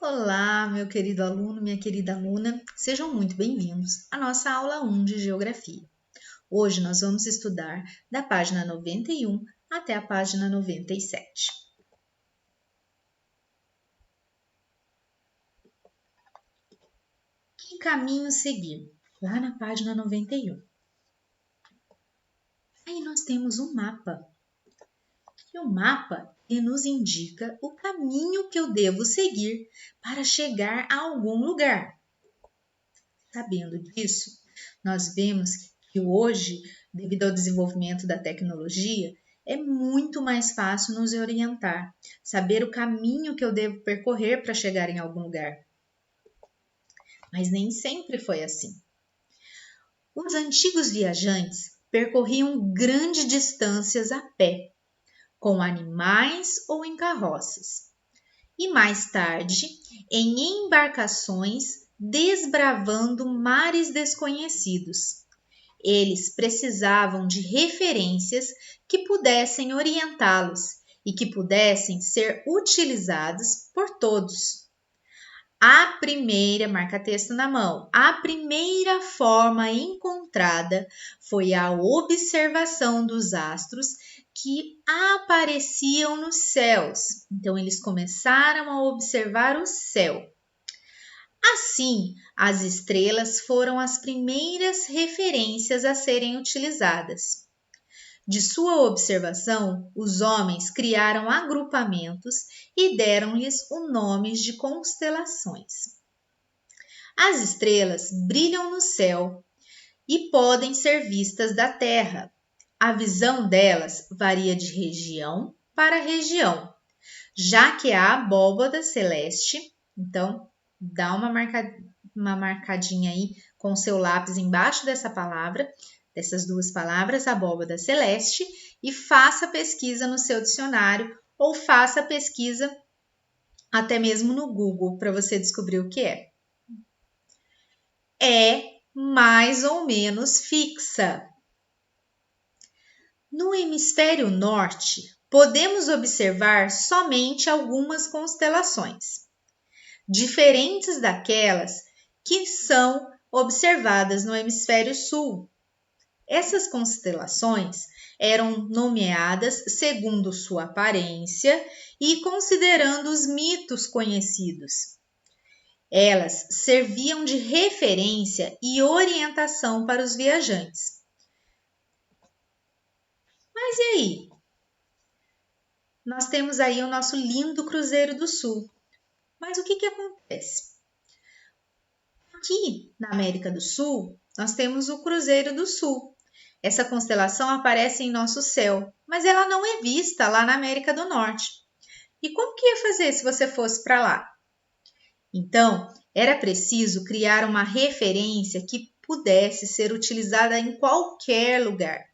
Olá, meu querido aluno, minha querida aluna, sejam muito bem-vindos à nossa aula 1 de Geografia. Hoje nós vamos estudar da página 91 até a página 97. Que caminho seguir? Lá na página 91. Aí nós temos um mapa. E o mapa nos indica o caminho que eu devo seguir para chegar a algum lugar. Sabendo disso, nós vemos que hoje, devido ao desenvolvimento da tecnologia, é muito mais fácil nos orientar, saber o caminho que eu devo percorrer para chegar em algum lugar. Mas nem sempre foi assim. Os antigos viajantes percorriam grandes distâncias a pé, com animais ou em carroças, e mais tarde em embarcações desbravando mares desconhecidos. Eles precisavam de referências que pudessem orientá-los e que pudessem ser utilizadas por todos. Marca texto na mão, a primeira forma encontrada foi a observação dos astros que apareciam nos céus. Então, eles começaram a observar o céu. Assim, as estrelas foram as primeiras referências a serem utilizadas. De sua observação, os homens criaram agrupamentos e deram-lhes o nome de constelações. As estrelas brilham no céu e podem ser vistas da Terra. A visão delas varia de região para região, já que a abóbada celeste, então, dá uma marcadinha aí com o seu lápis embaixo dessa palavra, dessas duas palavras, abóbada celeste, e faça pesquisa no seu dicionário ou faça pesquisa até mesmo no Google para você descobrir o que é. É mais ou menos fixa. No hemisfério norte, podemos observar somente algumas constelações, diferentes daquelas que são observadas no hemisfério sul. Essas constelações eram nomeadas segundo sua aparência e considerando os mitos conhecidos. Elas serviam de referência e orientação para os viajantes. Mas e aí? Nós temos aí o nosso lindo Cruzeiro do Sul. Mas o que acontece? Aqui na América do Sul, nós temos o Cruzeiro do Sul. Essa constelação aparece em nosso céu, mas ela não é vista lá na América do Norte. E como que ia fazer se você fosse para lá? Então, era preciso criar uma referência que pudesse ser utilizada em qualquer lugar,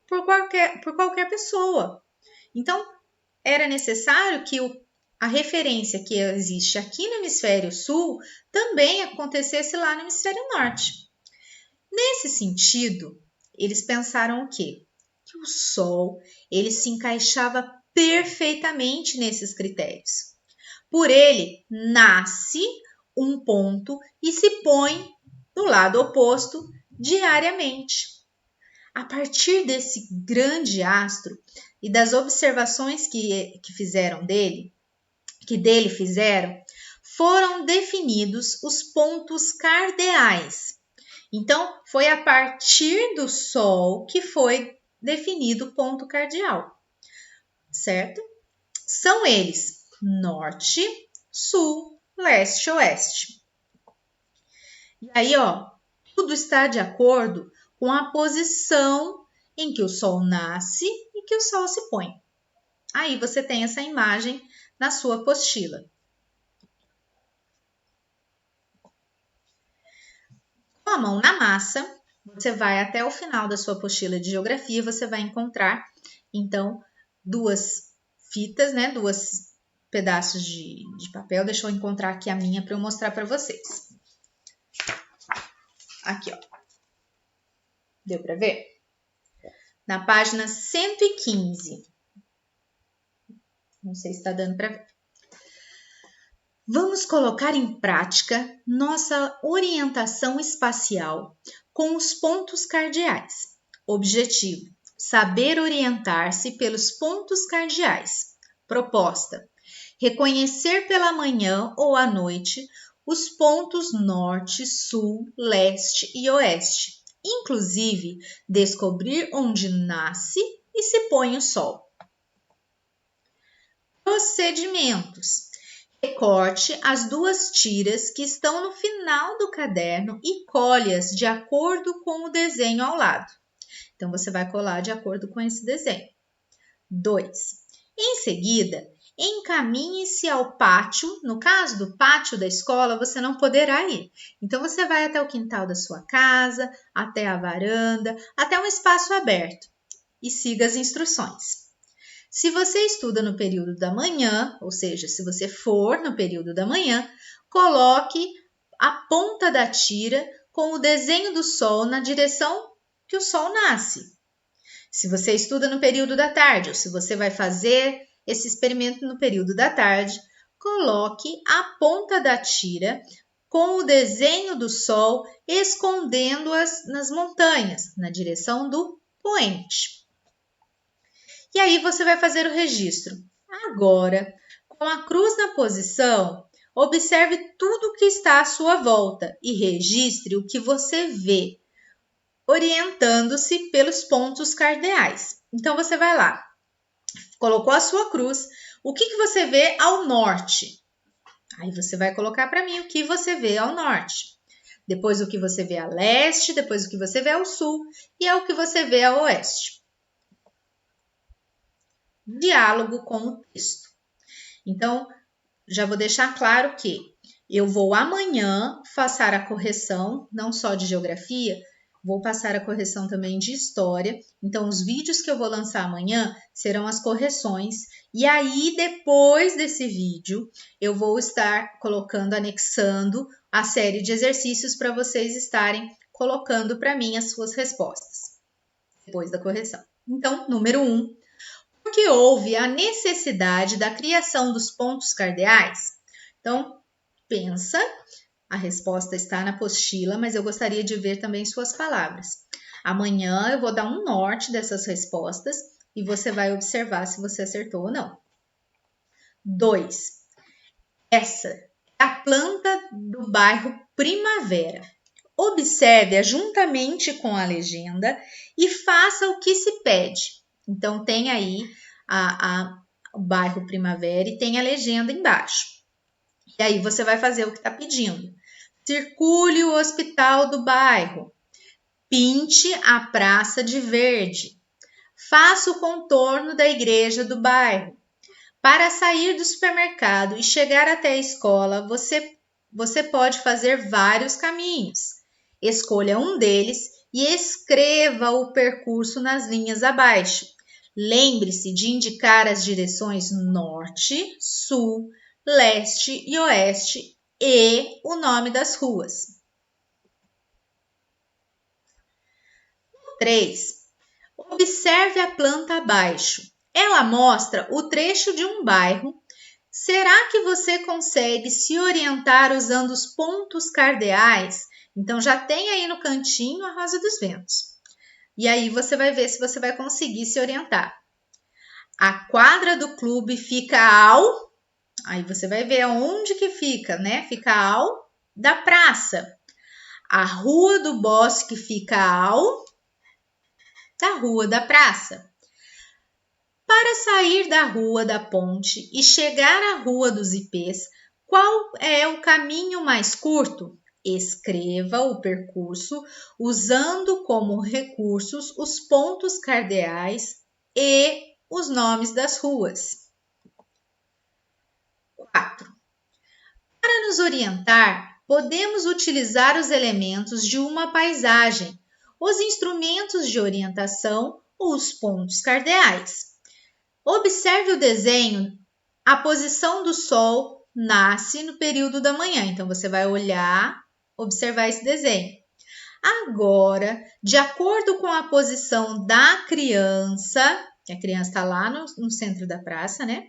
por qualquer pessoa. Então, era necessário que a referência que existe aqui no hemisfério sul também acontecesse lá no hemisfério norte. Nesse sentido, eles pensaram o quê? Que o Sol ele se encaixava perfeitamente nesses critérios. Por ele, nasce um ponto e se põe do lado oposto diariamente. A partir desse grande astro e das observações que dele fizeram, foram definidos os pontos cardeais. Então, foi a partir do Sol que foi definido o ponto cardeal, certo? São eles norte, sul, leste, oeste. E aí, tudo está de acordo com a posição em que o Sol nasce e que o Sol se põe. Aí você tem essa imagem na sua apostila. Com a mão na massa, você vai até o final da sua apostila de geografia, você vai encontrar, então, duas fitas, né? Duas pedaços de papel. Deixa eu encontrar aqui a minha para eu mostrar para vocês. Aqui, Deu para ver? Na página 115. Não sei se está dando para ver. Vamos colocar em prática nossa orientação espacial com os pontos cardeais. Objetivo: saber orientar-se pelos pontos cardeais. Proposta: reconhecer pela manhã ou à noite os pontos norte, sul, leste e oeste, inclusive descobrir onde nasce e se põe o sol. Procedimentos: recorte as 2 tiras que estão no final do caderno e colhe-as de acordo com o desenho ao lado. Então, você vai colar de acordo com esse desenho. 2. Em seguida, encaminhe-se ao pátio. No caso do pátio da escola, você não poderá ir. Então, você vai até o quintal da sua casa, até a varanda, até um espaço aberto e siga as instruções. Se você estuda no período da manhã, ou seja, se você for no período da manhã, coloque a ponta da tira com o desenho do sol na direção que o sol nasce. Se você estuda no período da tarde, ou se você vai fazer esse experimento no período da tarde, coloque a ponta da tira com o desenho do sol escondendo-as nas montanhas, na direção do poente. E aí você vai fazer o registro. Agora, com a cruz na posição, observe tudo que está à sua volta e registre o que você vê, orientando-se pelos pontos cardeais. Então, você vai lá, colocou a sua cruz, o que você vê ao norte? Aí você vai colocar para mim o que você vê ao norte. Depois o que você vê a leste, depois o que você vê ao sul e é o que você vê ao oeste. Diálogo com o texto. Então, já vou deixar claro que eu vou amanhã passar a correção, não só de geografia, vou passar a correção também de história. Então, os vídeos que eu vou lançar amanhã serão as correções. E aí, depois desse vídeo, eu vou estar colocando, anexando a série de exercícios para vocês estarem colocando para mim as suas respostas, depois da correção. Então, número 1. Porque houve a necessidade da criação dos pontos cardeais? Então, pensa, a resposta está na apostila, mas eu gostaria de ver também suas palavras. Amanhã eu vou dar um norte dessas respostas e você vai observar se você acertou ou não. 2. Essa é a planta do bairro Primavera. Observe-a juntamente com a legenda e faça o que se pede. Então, tem aí o bairro Primavera e tem a legenda embaixo. E aí, você vai fazer o que está pedindo. Circule o hospital do bairro. Pinte a praça de verde. Faça o contorno da igreja do bairro. Para sair do supermercado e chegar até a escola, você pode fazer vários caminhos. Escolha um deles e escreva o percurso nas linhas abaixo. Lembre-se de indicar as direções norte, sul, leste e oeste e o nome das ruas. 3. Observe a planta abaixo. Ela mostra o trecho de um bairro. Será que você consegue se orientar usando os pontos cardeais? Então, já tem aí no cantinho a Rosa dos Ventos. E aí, você vai ver se você vai conseguir se orientar. A quadra do clube fica ao... Aí, você vai ver onde que fica, né? Fica ao da praça. A rua do bosque fica ao da rua da praça. Para sair da rua da ponte e chegar à rua dos ipês, qual é o caminho mais curto? Escreva o percurso usando como recursos os pontos cardeais e os nomes das ruas. 4. Para nos orientar, podemos utilizar os elementos de uma paisagem, os instrumentos de orientação ou os pontos cardeais. Observe o desenho, a posição do sol nasce no período da manhã. Então, você vai olhar, observar esse desenho. Agora, de acordo com a posição da criança, que a criança está lá no centro da praça, né?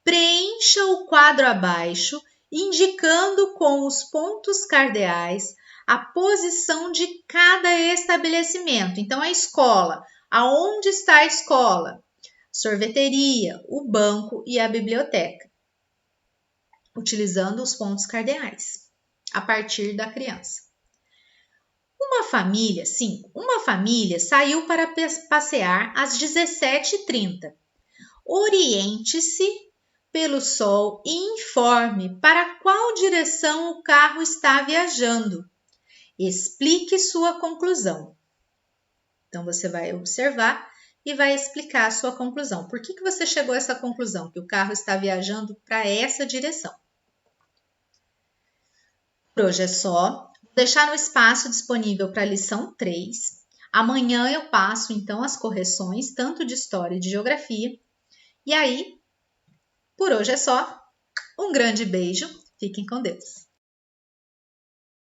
Preencha o quadro abaixo indicando com os pontos cardeais a posição de cada estabelecimento. Então, a escola, aonde está a escola? Sorveteria, o banco e a biblioteca, utilizando os pontos cardeais a partir da criança. Uma família saiu para passear às 17h30. Oriente-se pelo sol e informe para qual direção o carro está viajando. Explique sua conclusão. Então, você vai observar e vai explicar a sua conclusão. Por que você chegou a essa conclusão? Que o carro está viajando para essa direção. Por hoje é só. Vou deixar no espaço disponível para a lição 3. Amanhã eu passo, então, as correções, tanto de história e de geografia. E aí, por hoje é só. Um grande beijo. Fiquem com Deus.